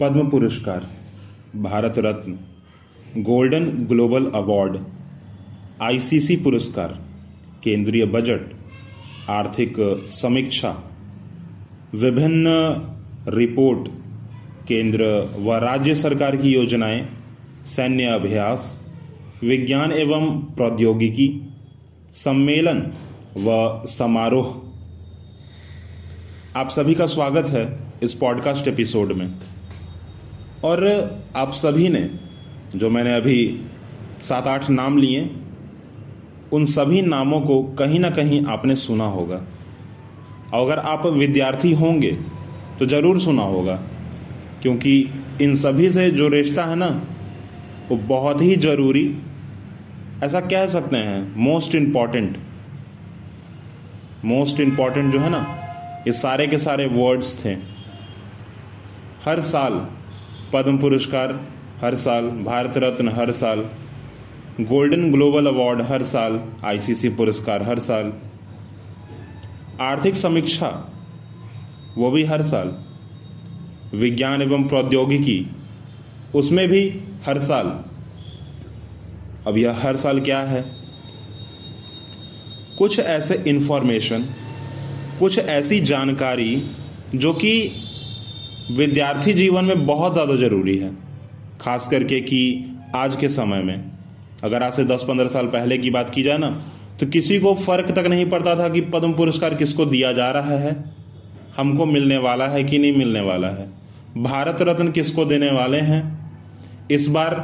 पद्म पुरस्कार, Bharat Ratna, golden global award, ICC पुरस्कार, केंद्रीय बजट, आर्थिक समीक्षा, विभिन्न रिपोर्ट, केंद्र व राज्य सरकार की योजनाएं, सैन्य अभ्यास, विज्ञान एवं प्रौद्योगिकी, सम्मेलन व समारोह। आप सभी का स्वागत है इस पॉडकास्ट एपिसोड में। और आप सभी ने जो मैंने अभी 7-8 नाम लिए, उन सभी नामों को कहीं ना कहीं आपने सुना होगा। अगर आप विद्यार्थी होंगे तो ज़रूर सुना होगा, क्योंकि इन सभी से जो रिश्ता है ना, वो बहुत ही ज़रूरी, ऐसा कह सकते हैं मोस्ट इम्पॉर्टेंट जो है ना, ये सारे के सारे वर्ड्स थे। हर साल पद्म पुरस्कार, हर साल भारत रत्न, हर साल गोल्डन ग्लोबल अवार्ड, हर साल आईसीसी पुरस्कार, हर साल आर्थिक समीक्षा, वो भी हर साल, विज्ञान एवं प्रौद्योगिकी, उसमें भी हर साल। अब यह हर साल क्या है? कुछ ऐसे इंफॉर्मेशन, कुछ ऐसी जानकारी जो कि विद्यार्थी जीवन में बहुत ज़्यादा ज़रूरी है, खास करके कि आज के समय में। अगर आज से 10-15 साल पहले की बात की जाए ना, तो किसी को फ़र्क तक नहीं पड़ता था कि पद्म पुरस्कार किसको दिया जा रहा है, हमको मिलने वाला है कि नहीं मिलने वाला है, भारत रत्न किसको देने वाले हैं, इस बार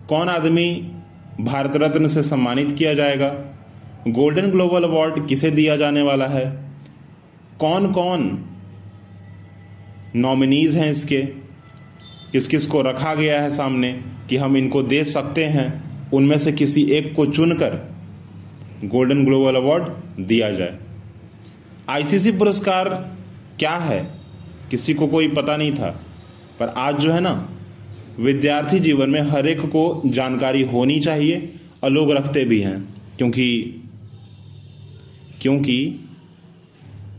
कौन आदमी भारत रत्न से सम्मानित किया जाएगा, गोल्डन ग्लोबल अवार्ड किसे दिया जाने वाला है, कौन कौन नॉमिनीज हैं इसके, किस किस को रखा गया है सामने कि हम इनको दे सकते हैं, उनमें से किसी एक को चुनकर गोल्डन ग्लोबल अवार्ड दिया जाए। आईसीसी पुरस्कार क्या है किसी को कोई पता नहीं था, पर आज जो है ना, विद्यार्थी जीवन में हर एक को जानकारी होनी चाहिए, और लोग रखते भी हैं, क्योंकि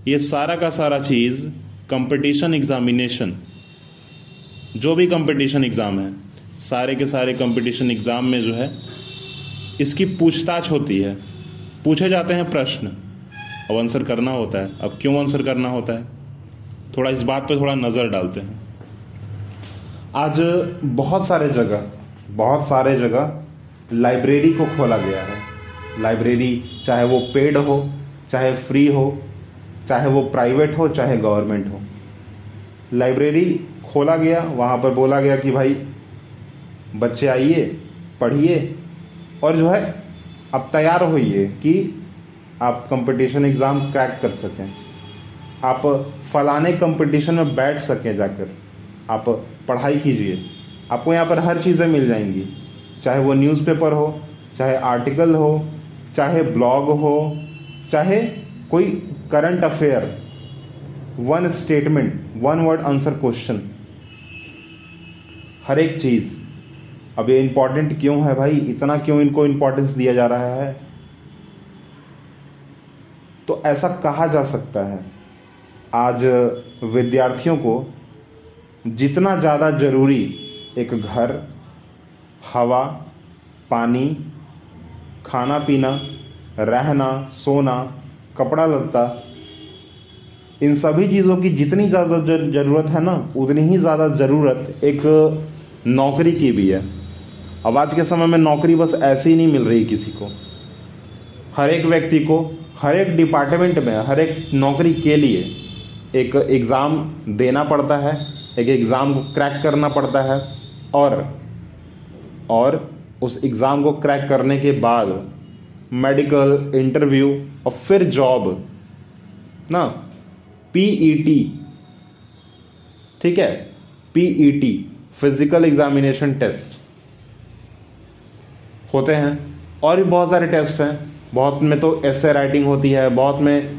ये सारा का सारा चीज़ कंपटीशन एग्जामिनेशन, जो भी कंपटीशन एग्ज़ाम है, सारे के सारे कंपटीशन एग्ज़ाम में जो है इसकी पूछताछ होती है, पूछे जाते हैं प्रश्न, अब आंसर करना होता है। अब क्यों आंसर करना होता है, थोड़ा इस बात पे थोड़ा नज़र डालते हैं। आज बहुत सारे जगह लाइब्रेरी को खोला गया है। लाइब्रेरी चाहे वो पेड हो, चाहे फ्री हो, चाहे वो प्राइवेट हो, चाहे गवर्नमेंट हो, लाइब्रेरी खोला गया। वहाँ पर बोला गया कि भाई बच्चे आइए, पढ़िए, और जो है अब तैयार होइए कि आप कंपटीशन एग्ज़ाम क्रैक कर सकें, आप फलाने कंपटीशन में बैठ सकें, जाकर आप पढ़ाई कीजिए। आपको यहाँ पर हर चीज़ें मिल जाएंगी, चाहे वो न्यूज़पेपर हो, चाहे आर्टिकल हो, चाहे ब्लॉग हो, चाहे कोई current affair, one statement, one word answer question, हर एक चीज़। अब ये इम्पॉर्टेंट क्यों है भाई, इतना क्यों इनको इम्पोर्टेंस दिया जा रहा है? तो ऐसा कहा जा सकता है, आज विद्यार्थियों को जितना ज़्यादा ज़रूरी एक घर, हवा, पानी, खाना पीना, रहना, सोना, कपड़ा लत्ता, इन सभी चीज़ों की जितनी ज़्यादा ज़रूरत है ना, उतनी ही ज़्यादा ज़रूरत एक नौकरी की भी है। अब आज के समय में नौकरी बस ऐसे ही नहीं मिल रही किसी को। हर एक व्यक्ति को, हर एक डिपार्टमेंट में, हर एक नौकरी के लिए एक एग्ज़ाम देना पड़ता है, एक एग्ज़ाम को क्रैक करना पड़ता है, और उस एग्ज़ाम को क्रैक करने के बाद मेडिकल इंटरव्यू, और फिर जॉब ना, पीईटी, ठीक है, पीईटी फिजिकल एग्जामिनेशन टेस्ट होते हैं, और भी बहुत सारे टेस्ट हैं। बहुत में तो एसे राइटिंग होती है, बहुत में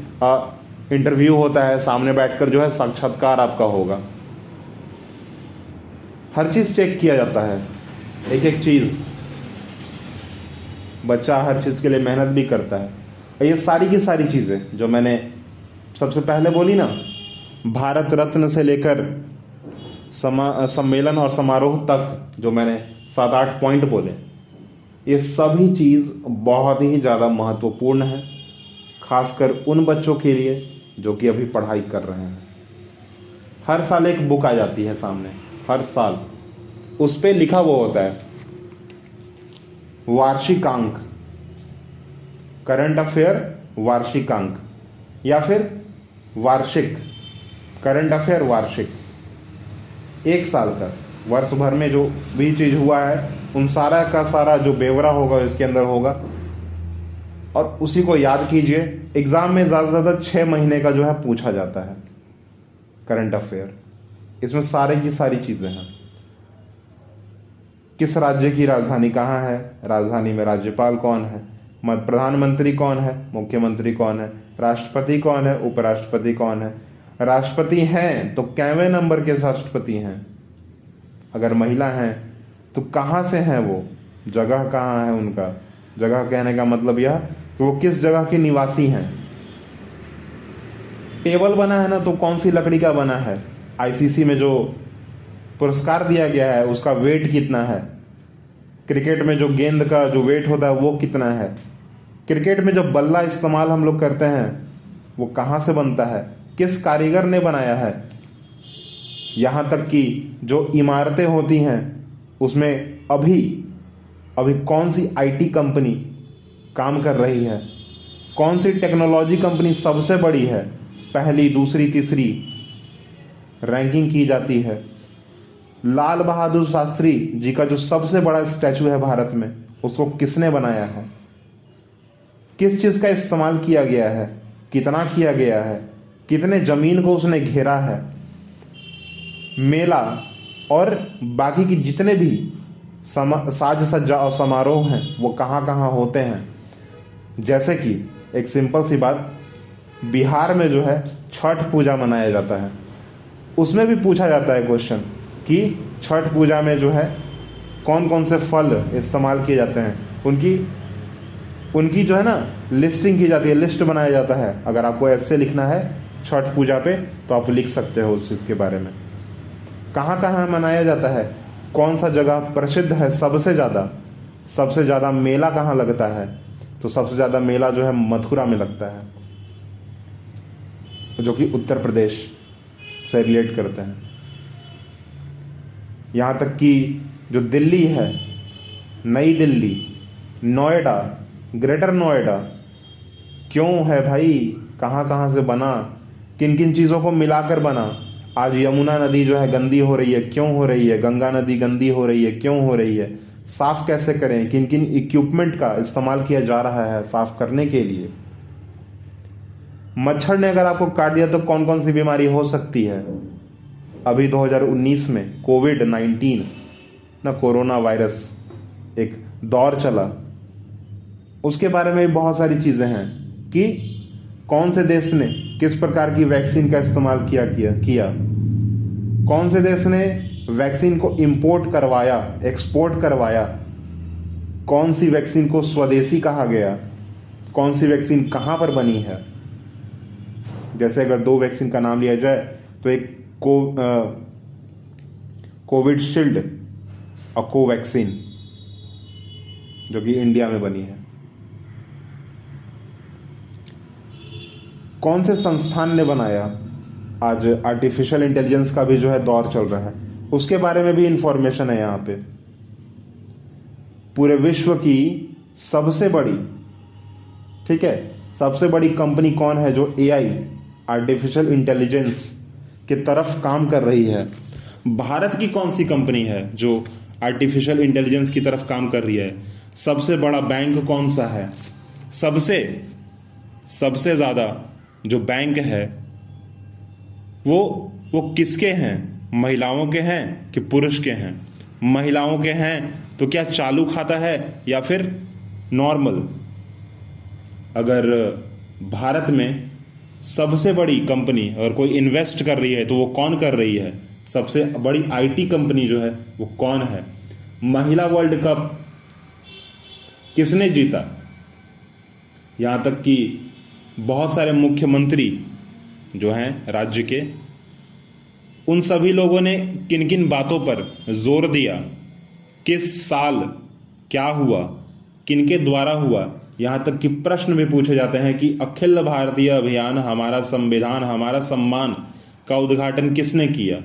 इंटरव्यू होता है, सामने बैठकर जो है साक्षात्कार आपका होगा। हर चीज़ चेक किया जाता है, एक एक चीज़। बच्चा हर चीज़ के लिए मेहनत भी करता है। ये सारी की सारी चीज़ें जो मैंने सबसे पहले बोली ना, भारत रत्न से लेकर सम्मेलन और समारोह तक, जो मैंने 7-8 पॉइंट बोले, ये सभी चीज़ बहुत ही ज़्यादा महत्वपूर्ण है, खासकर उन बच्चों के लिए जो कि अभी पढ़ाई कर रहे हैं। हर साल एक बुक आ जाती है सामने, हर साल उस पे लिखा हुआ होता है वार्षिकांक, करंट अफेयर वार्षिकांक, या फिर वार्षिक, करंट अफेयर वार्षिक, एक साल का, वर्ष भर में जो भी चीज़ हुआ है उन सारा का सारा जो ब्यौरा होगा इसके अंदर होगा, और उसी को याद कीजिए। एग्जाम में ज़्यादा से ज़्यादा 6 महीने का जो है पूछा जाता है करंट अफेयर। इसमें सारे की सारी चीज़ें हैं। किस राज्य की राजधानी कहाँ है, राजधानी में राज्यपाल कौन है, प्रधानमंत्री कौन है, मुख्यमंत्री कौन है, राष्ट्रपति कौन है, उपराष्ट्रपति कौन है, राष्ट्रपति हैं तो कैवें नंबर के राष्ट्रपति हैं, अगर महिला हैं तो कहाँ से हैं वो, जगह कहाँ है उनका, जगह कहने का मतलब यह कि वो किस जगह के निवासी हैं। टेबल बना है ना तो कौन सी लकड़ी का बना है, आईसीसी में जो पुरस्कार दिया गया है उसका वेट कितना है, क्रिकेट में जो गेंद का जो वेट होता है वो कितना है, क्रिकेट में जो बल्ला इस्तेमाल हम लोग करते हैं वो कहाँ से बनता है, किस कारीगर ने बनाया है। यहाँ तक कि जो इमारतें होती हैं उसमें अभी कौन सी आईटी कंपनी काम कर रही है, कौन सी टेक्नोलॉजी कंपनी सबसे बड़ी है, पहली, दूसरी, तीसरी रैंकिंग की जाती है। लाल बहादुर शास्त्री जी का जो सबसे बड़ा स्टैचू है भारत में, उसको किसने बनाया है, किस चीज़ का इस्तेमाल किया गया है, कितना किया गया है, कितने जमीन को उसने घेरा है। मेला और बाकी की जितने भी साज सज्जा और समारोह हैं वो कहाँ कहाँ होते हैं। जैसे कि एक सिंपल सी बात, बिहार में जो है छठ पूजा मनाया जाता है, उसमें भी पूछा जाता है क्वेश्चन कि छठ पूजा में जो है कौन कौन से फल इस्तेमाल किए जाते हैं, उनकी जो है ना लिस्टिंग की जाती है, लिस्ट बनाया जाता है। अगर आपको ऐसे लिखना है छठ पूजा पे तो आप लिख सकते हो उस चीज़ के बारे में, कहाँ कहाँ मनाया जाता है, कौन सा जगह प्रसिद्ध है सबसे ज़्यादा मेला कहाँ लगता है, तो सबसे ज़्यादा मेला जो है मथुरा में लगता है, जो कि उत्तर प्रदेश से रिलेट करते हैं। यहाँ तक कि जो दिल्ली है, नई दिल्ली, नोएडा, ग्रेटर नोएडा, क्यों है भाई, कहाँ कहाँ से बना, किन किन चीज़ों को मिलाकर बना। आज यमुना नदी जो है गंदी हो रही है, क्यों हो रही है, गंगा नदी गंदी हो रही है, क्यों हो रही है, साफ़ कैसे करें, किन किन इक्विपमेंट का इस्तेमाल किया जा रहा है साफ़ करने के लिए। मच्छर ने अगर आपको काट दिया तो कौन कौन सी बीमारी हो सकती है। अभी 2019 में कोविड-19 ना, कोरोना वायरस एक दौर चला, उसके बारे में भी बहुत सारी चीज़ें हैं कि कौन से देश ने किस प्रकार की वैक्सीन का इस्तेमाल किया, कौन से देश ने वैक्सीन को इंपोर्ट करवाया, एक्सपोर्ट करवाया, कौन सी वैक्सीन को स्वदेशी कहा गया, कौन सी वैक्सीन कहाँ पर बनी है। जैसे अगर 2 वैक्सीन का नाम लिया जाए तो एक कोविड शील्ड और कोवैक्सीन जो कि इंडिया में बनी है। कौन से संस्थान ने बनाया, आज आर्टिफिशियल इंटेलिजेंस का भी जो है दौर चल रहा है, उसके बारे में भी इंफॉर्मेशन है यहाँ पे। पूरे विश्व की सबसे बड़ी, ठीक है, सबसे बड़ी कंपनी कौन है जो एआई, आर्टिफिशियल इंटेलिजेंस की तरफ काम कर रही है। भारत की कौन सी कंपनी है जो आर्टिफिशियल इंटेलिजेंस की तरफ काम कर रही है। सबसे बड़ा बैंक कौन सा है, सबसे ज़्यादा जो बैंक है वो किसके हैं, महिलाओं के हैं कि पुरुष के हैं। महिलाओं के हैं तो क्या चालू खाता है या फिर नॉर्मल। अगर भारत में सबसे बड़ी कंपनी अगर कोई इन्वेस्ट कर रही है तो वो कौन कर रही है, सबसे बड़ी आईटी कंपनी जो है वो कौन है। महिला वर्ल्ड कप किसने जीता, यहाँ तक कि बहुत सारे मुख्यमंत्री जो हैं राज्य के उन सभी लोगों ने किन किन बातों पर जोर दिया, किस साल क्या हुआ, किनके द्वारा हुआ, यहाँ तक कि प्रश्न भी पूछे जाते हैं कि अखिल भारतीय अभियान हमारा संविधान हमारा सम्मान का उद्घाटन किसने किया।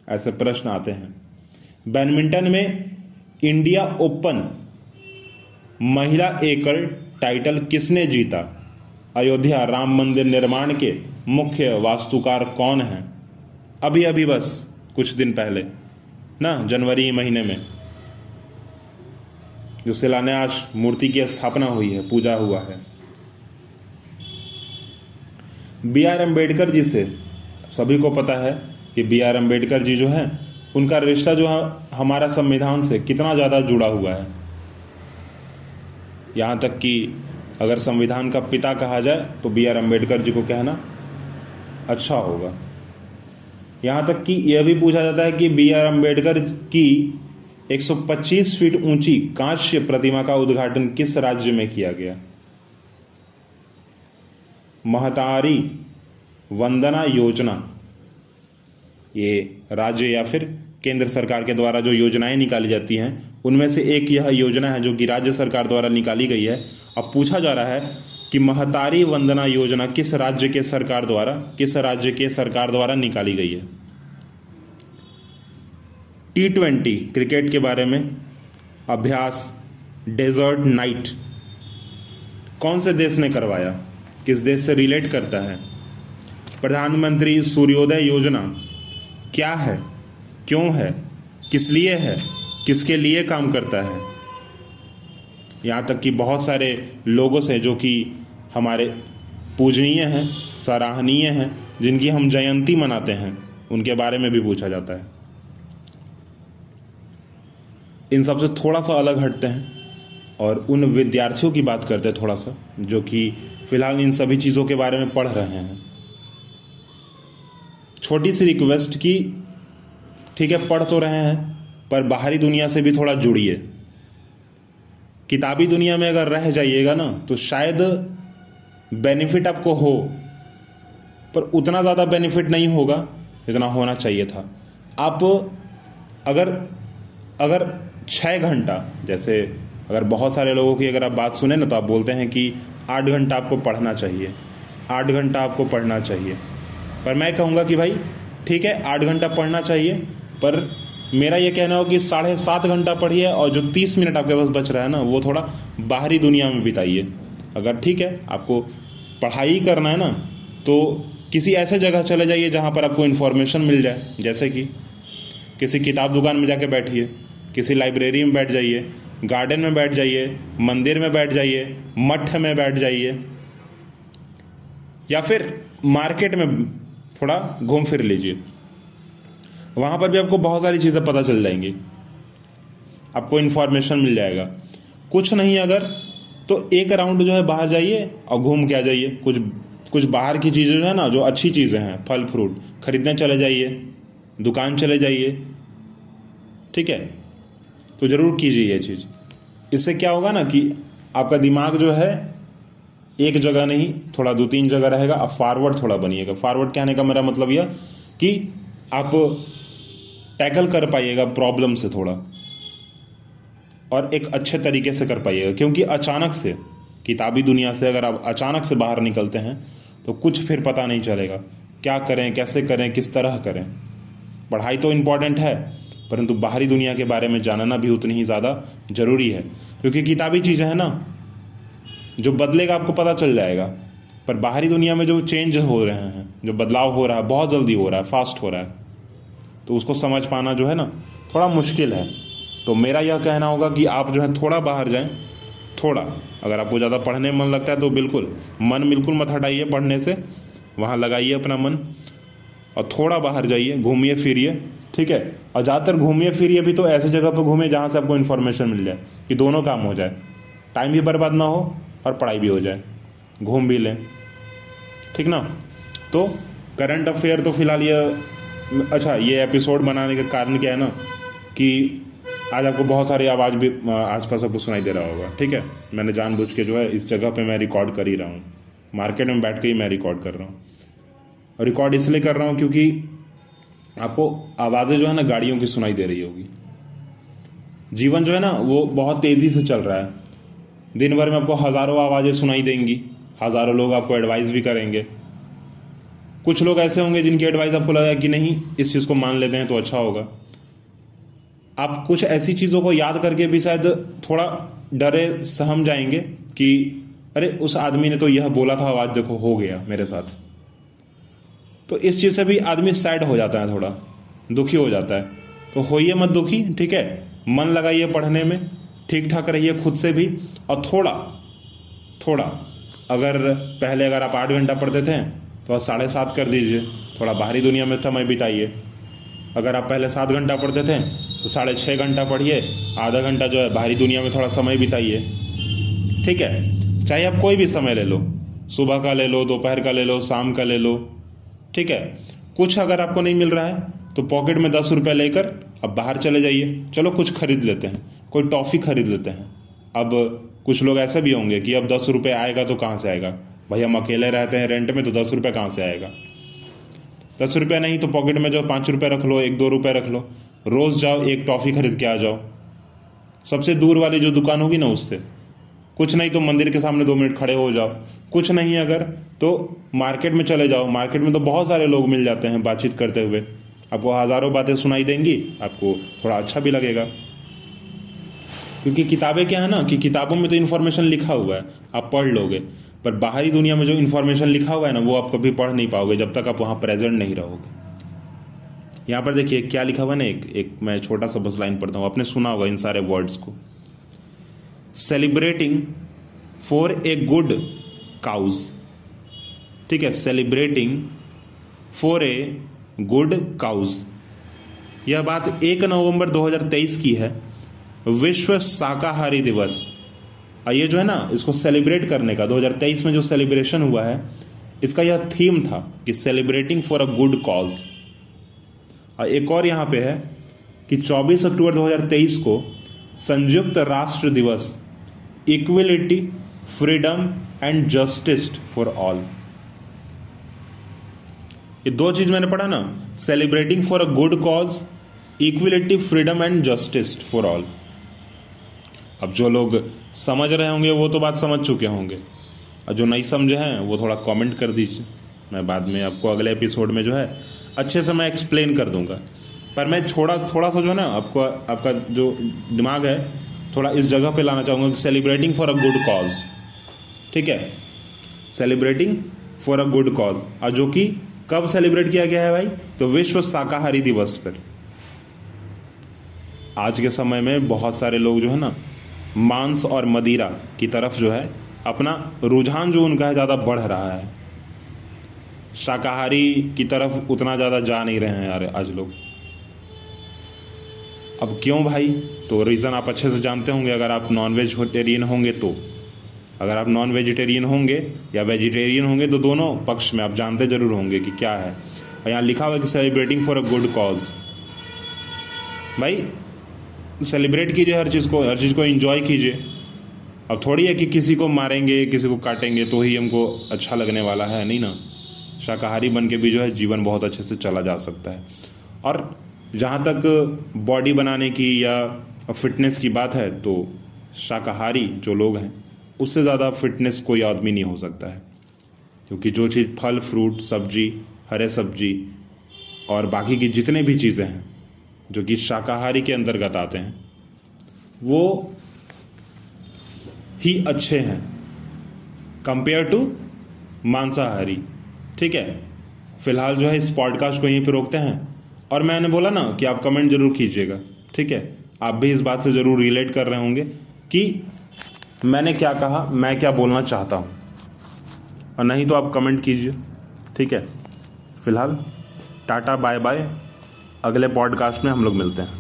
ऐसे प्रश्न आते हैं। बैडमिंटन में इंडिया ओपन महिला एकल टाइटल किसने जीता। अयोध्या राम मंदिर निर्माण के मुख्य वास्तुकार कौन हैं। अभी अभी बस कुछ दिन पहले ना, जनवरी महीने में जो शिलान्यास मूर्ति की स्थापना हुई है, पूजा हुआ है। B.R. अम्बेडकर जी से सभी को पता है कि B.R. अम्बेडकर जी जो हैं उनका रिश्ता जो है हमारा संविधान से कितना ज़्यादा जुड़ा हुआ है। यहाँ तक कि अगर संविधान का पिता कहा जाए तो B.R. अम्बेडकर जी को कहना अच्छा होगा। यहाँ तक कि यह भी पूछा जाता है कि B.R. अम्बेडकर की 125 फीट ऊंची कांस्य प्रतिमा का उद्घाटन किस राज्य में किया गया। महतारी वंदना योजना, ये राज्य या फिर केंद्र सरकार के द्वारा जो योजनाएं निकाली जाती हैं उनमें से एक यह योजना है जो कि राज्य सरकार द्वारा निकाली गई है। अब पूछा जा रहा है कि महतारी वंदना योजना किस राज्य के सरकार द्वारा निकाली गई है। T20 क्रिकेट के बारे में अभ्यास डेजर्ट नाइट कौन से देश ने करवाया, किस देश से रिलेट करता है। प्रधानमंत्री सूर्योदय योजना क्या है, क्यों है, किस लिए है, किसके लिए काम करता है। यहाँ तक कि बहुत सारे लोगों से जो कि हमारे पूजनीय हैं, सराहनीय हैं, जिनकी हम जयंती मनाते हैं, उनके बारे में भी पूछा जाता है। इन सबसे थोड़ा सा अलग हटते हैं और उन विद्यार्थियों की बात करते हैं थोड़ा सा, जो कि फिलहाल इन सभी चीज़ों के बारे में पढ़ रहे हैं। छोटी सी रिक्वेस्ट कि ठीक है पढ़ तो रहे हैं पर बाहरी दुनिया से भी थोड़ा जुड़िए। किताबी दुनिया में अगर रह जाइएगा ना तो शायद बेनिफिट आपको हो, पर उतना ज़्यादा बेनिफिट नहीं होगा जितना होना चाहिए था। आप अगर 6 घंटा, जैसे अगर बहुत सारे लोगों की अगर आप बात सुने ना तो आप बोलते हैं कि 8 घंटा आपको पढ़ना चाहिए, 8 घंटा आपको पढ़ना चाहिए। पर मैं कहूँगा कि भाई ठीक है 8 घंटा पढ़ना चाहिए, पर मेरा ये कहना हो कि 7.5 घंटा पढ़िए और जो 30 मिनट आपके पास बच रहा है ना वो थोड़ा बाहरी दुनिया में बिताइए। अगर ठीक है आपको पढ़ाई करना है ना तो किसी ऐसे जगह चले जाइए जहाँ पर आपको इन्फॉर्मेशन मिल जाए, जैसे कि किसी किताब दुकान में जाके बैठिए, किसी लाइब्रेरी में बैठ जाइए, गार्डन में बैठ जाइए, मंदिर में बैठ जाइए, मठ में बैठ जाइए, या फिर मार्केट में थोड़ा घूम फिर लीजिए। वहाँ पर भी आपको बहुत सारी चीज़ें पता चल जाएंगी, आपको इन्फॉर्मेशन मिल जाएगा। कुछ नहीं अगर तो एक राउंड जो है बाहर जाइए और घूम के आ जाइए। कुछ बाहर की चीज़ें जो है ना, जो अच्छी चीज़ें हैं, फल फ्रूट खरीदने चले जाइए, दुकान चले जाइए, ठीक है। तो ज़रूर कीजिए ये चीज़। इससे क्या होगा ना कि आपका दिमाग जो है एक जगह नहीं थोड़ा 2-3 जगह रहेगा। आप फॉरवर्ड थोड़ा बनिएगा। फॉरवर्ड कहने का मेरा मतलब यह कि आप टैकल कर पाइएगा प्रॉब्लम से थोड़ा, और एक अच्छे तरीके से कर पाइएगा। क्योंकि अचानक से किताबी दुनिया से अगर आप अचानक से बाहर निकलते हैं तो कुछ फिर पता नहीं चलेगा क्या करें, कैसे करें, किस तरह करें। पढ़ाई तो इम्पॉर्टेंट है, परंतु बाहरी दुनिया के बारे में जानना भी उतनी ही ज़्यादा ज़रूरी है। क्योंकि किताबी चीज़ें हैं ना, जो बदलेगा आपको पता चल जाएगा, पर बाहरी दुनिया में जो चेंज हो रहे हैं, जो बदलाव हो रहा है, बहुत जल्दी हो रहा है, फास्ट हो रहा है, तो उसको समझ पाना जो है ना थोड़ा मुश्किल है। तो मेरा यह कहना होगा कि आप जो है थोड़ा बाहर जाएं। थोड़ा अगर आपको ज़्यादा पढ़ने में मन लगता है तो बिल्कुल मत हटाइए पढ़ने से, वहाँ लगाइए अपना मन और थोड़ा बाहर जाइए, घूमिए फिरिए, ठीक है। और ज़्यादातर घूमिए फिरिए भी तो ऐसी जगह पर घूमिए जहाँ से आपको इन्फॉर्मेशन मिल जाए, कि दोनों काम हो जाए, टाइम भी बर्बाद ना हो और पढ़ाई भी हो जाए, घूम भी लें, ठीक ना। तो करंट अफेयर तो फिलहाल ये एपिसोड बनाने का कारण क्या है ना कि आज आपको बहुत सारी आवाज़ भी आसपास आपको सुनाई दे रहा होगा, ठीक है। मैंने जानबूझ के जो है इस जगह पे मैं रिकॉर्ड कर ही रहा हूँ, मार्केट में बैठ के ही मैं रिकॉर्ड कर रहा हूँ। और रिकॉर्ड इसलिए कर रहा हूँ क्योंकि आपको आवाज़ें जो है ना गाड़ियों की सुनाई दे रही होगी। जीवन जो है ना वो बहुत तेज़ी से चल रहा है। दिन भर में आपको हज़ारों आवाज़ें सुनाई देंगी, हज़ारों लोग आपको एडवाइस भी करेंगे। कुछ लोग ऐसे होंगे जिनकी एडवाइस आपको लगा कि नहीं इस चीज़ को मान लेते हैं तो अच्छा होगा। आप कुछ ऐसी चीज़ों को याद करके भी शायद थोड़ा डरे सहम जाएंगे कि अरे उस आदमी ने तो यह बोला था, आवाज़ देखो हो गया मेरे साथ। तो इस चीज़ से भी आदमी सैड हो जाता है, थोड़ा दुखी हो जाता है। तो होइए मत दुखी, ठीक है। मन लगाइए पढ़ने में, ठीक ठाक रहिए खुद से भी। और थोड़ा अगर आप 8 घंटा पढ़ते थे तो 7.5 कर दीजिए, थोड़ा बाहरी दुनिया में समय बिताइए। अगर आप पहले 7 घंटा पढ़ते थे तो 6.5 घंटा पढ़िए, आधा घंटा जो है बाहरी दुनिया में थोड़ा समय बिताइए, ठीक है। चाहे आप कोई भी समय ले लो, सुबह का ले लो, दोपहर का ले लो, शाम का ले लो, ठीक है। कुछ अगर आपको नहीं मिल रहा है तो पॉकेट में 10 रुपये लेकर अब बाहर चले जाइए, चलो कुछ खरीद लेते हैं, कोई टॉफ़ी खरीद लेते हैं। अब कुछ लोग ऐसे भी होंगे कि अब 10 रुपये आएगा तो कहाँ से आएगा भाई, हम अकेले रहते हैं रेंट में, तो 10 रुपये कहाँ से आएगा। 10 रुपये नहीं तो पॉकेट में जो 5 रुपये रख लो, 1-2 रुपये रख लो, रोज़ जाओ एक टॉफ़ी खरीद के आ जाओ। सबसे दूर वाली जो दुकान होगी ना उससे, कुछ नहीं तो मंदिर के सामने 2 मिनट खड़े हो जाओ, कुछ नहीं अगर तो मार्केट में चले जाओ। मार्केट में तो बहुत सारे लोग मिल जाते हैं बातचीत करते हुए, आपको हज़ारों बातें सुनाई देंगी, आपको थोड़ा अच्छा भी लगेगा। क्योंकि किताबें क्या है ना कि किताबों में तो इन्फॉर्मेशन लिखा हुआ है, आप पढ़ लोगे, पर बाहरी दुनिया में जो इन्फॉर्मेशन लिखा हुआ है ना वो आप कभी पढ़ नहीं पाओगे जब तक आप वहाँ प्रेजेंट नहीं रहोगे। यहाँ पर देखिए क्या लिखा हुआ है ना, एक मैं छोटा सा बस लाइन पढ़ता हूँ, आपने सुना होगा इन सारे वर्ड्स को। Celebrating for a good cause, ठीक है, celebrating for a good cause. यह बात 1 नवंबर 2023 की है, विश्व शाकाहारी दिवस। और ये जो है ना इसको सेलिब्रेट करने का 2023 में जो सेलिब्रेशन हुआ है इसका यह थीम था कि celebrating for a good cause. और एक और यहाँ पे है कि 24 अक्टूबर 2023 को संयुक्त राष्ट्र दिवस, equality, freedom and justice for all. ये 2 चीज मैंने पढ़ा ना, celebrating for a good cause, equality, freedom and justice for all. अब जो लोग समझ रहे होंगे वो तो बात समझ चुके होंगे, और जो नहीं समझे हैं वो थोड़ा कमेंट कर दीजिए, मैं बाद में आपको अगले एपिसोड में जो है अच्छे से मैं एक्सप्लेन कर दूंगा। पर मैं थोड़ा सा जो है ना आपका जो दिमाग है थोड़ा इस जगह पे लाना चाहूँगा कि celebrating for a good cause, ठीक है, celebrating for a good cause. और जो कि कब सेलिब्रेट किया गया है भाई, तो विश्व शाकाहारी दिवस पर। आज के समय में बहुत सारे लोग जो है ना मांस और मदिरा की तरफ जो है अपना रुझान जो उनका है ज़्यादा बढ़ रहा है, शाकाहारी की तरफ उतना ज़्यादा जा नहीं रहे हैं यार आज लोग। अब क्यों भाई, तो रीज़न आप अच्छे से जानते होंगे। अगर आप नॉन वेजिटेरियन होंगे तो, अगर आप नॉन वेजिटेरियन होंगे या वेजिटेरियन होंगे तो दोनों पक्ष में आप जानते जरूर होंगे कि क्या है। और यहाँ लिखा हुआ है कि celebrating for a good cause. भाई सेलिब्रेट कीजिए हर चीज़ को एंजॉय कीजिए। अब थोड़ी है कि किसी को मारेंगे, किसी को काटेंगे तो ही हमको अच्छा लगने वाला है, नहीं ना। शाकाहारी बन के भी जो है जीवन बहुत अच्छे से चला जा सकता है। और जहाँ तक बॉडी बनाने की या फिटनेस की बात है तो शाकाहारी जो लोग हैं उससे ज़्यादा फिटनेस कोई आदमी नहीं हो सकता है, क्योंकि जो चीज़ फल, फ्रूट, सब्जी, हरे सब्जी और बाकी की जितने भी चीज़ें हैं जो कि शाकाहारी के अंतर्गत आते हैं वो ही अच्छे हैं कंपेयर टू मांसाहारी, ठीक है। फिलहाल जो है इस पॉडकास्ट को यहीं पे रोकते हैं। और मैंने बोला ना कि आप कमेंट जरूर कीजिएगा, ठीक है। आप भी इस बात से ज़रूर रिलेट कर रहे होंगे कि मैंने क्या कहा, मैं क्या बोलना चाहता हूँ, और नहीं तो आप कमेंट कीजिए, ठीक है। फिलहाल टाटा बाय बाय, अगले पॉडकास्ट में हम लोग मिलते हैं।